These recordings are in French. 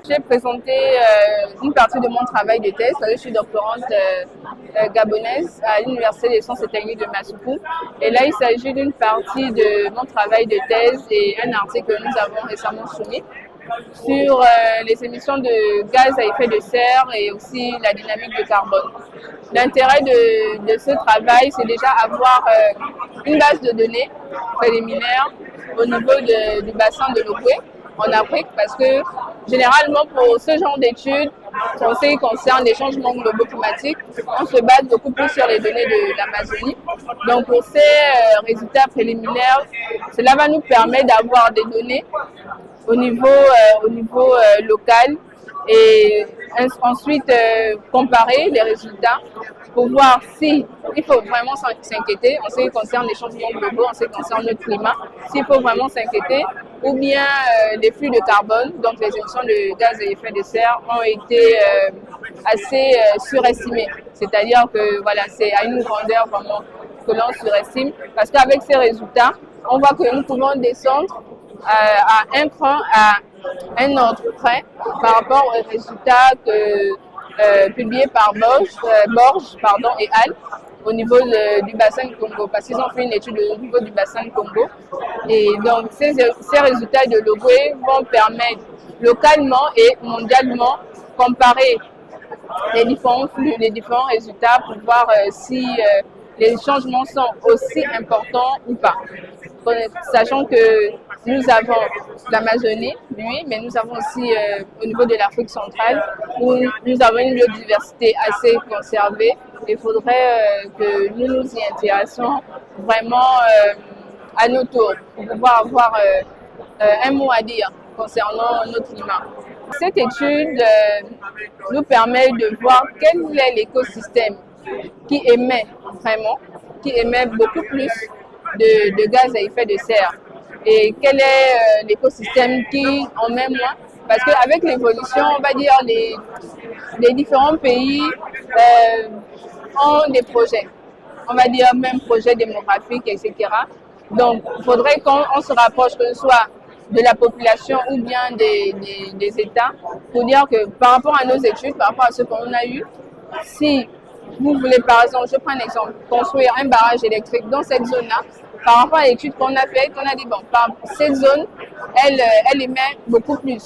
J'ai présenté une partie de mon travail de thèse, parce que je suis doctorante gabonaise à l'Université des sciences et techniques de Massoukou. Et là, il s'agit d'une partie de mon travail de thèse et un article que nous avons récemment soumis sur les émissions de gaz à effet de serre et aussi la dynamique de carbone. L'intérêt de ce travail, c'est déjà avoir une base de données préliminaire au niveau du bassin de l'Ogooué en Afrique, parce que généralement pour ce genre d'études, en ce qui concerne les changements globaux climatiques, on se base beaucoup plus sur les données de l'Amazonie. Donc pour ces résultats préliminaires, cela va nous permettre d'avoir des données au niveau local et ensuite comparer les résultats pour voir si il faut vraiment s'inquiéter en ce qui concerne les changements globaux, en ce qui concerne le climat, s'il faut vraiment s'inquiéter, ou bien les flux de carbone, donc les émissions de gaz à effet de serre ont été assez surestimées. C'est-à-dire que voilà, c'est à une grandeur vraiment que l'on surestime, parce qu'avec ces résultats, on voit que nous pouvons descendre à un cran, à un autre près par rapport aux résultats publiés par Borges et Al au niveau du bassin du Congo, parce qu'ils ont fait une étude au niveau du bassin du Congo. Et donc ces résultats de l'Ogooué vont permettre localement et mondialement comparer les différents flux, les différents résultats pour voir si les changements sont aussi importants ou pas. Sachant que nous avons l'Amazonie, oui, mais nous avons aussi au niveau de l'Afrique centrale où nous avons une biodiversité assez conservée. Il faudrait que nous nous y intéressions vraiment à nos tours pour pouvoir avoir un mot à dire concernant notre climat. Cette étude nous permet de voir quel est l'écosystème qui émet vraiment, qui émet beaucoup plus de gaz à effet de serre et quel est l'écosystème qui en met moins. Parce qu'avec l'évolution, on va dire, les différents pays ont des projets, on va dire même projets démographiques, etc. Donc, il faudrait qu'on se rapproche, que ce soit de la population ou bien des États, pour dire que par rapport à nos études, par rapport à ce qu'on a eu, si vous voulez, par exemple, je prends un exemple, construire un barrage électrique dans cette zone-là, par rapport à l'étude qu'on a faite, on a dit, bon, cette zone, elle émet beaucoup plus.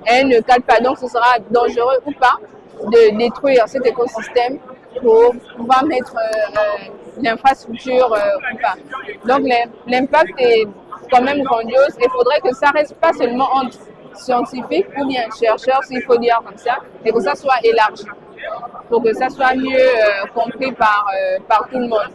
Elle ne cale pas, donc ce sera dangereux ou pas de détruire cet écosystème pour pouvoir mettre l'infrastructure ou pas. Donc l'impact est quand même grandiose et il faudrait que ça reste pas seulement entre scientifiques ou bien chercheurs, s'il faut dire comme ça, mais que ça soit élargi pour que ça soit mieux compris par tout le monde.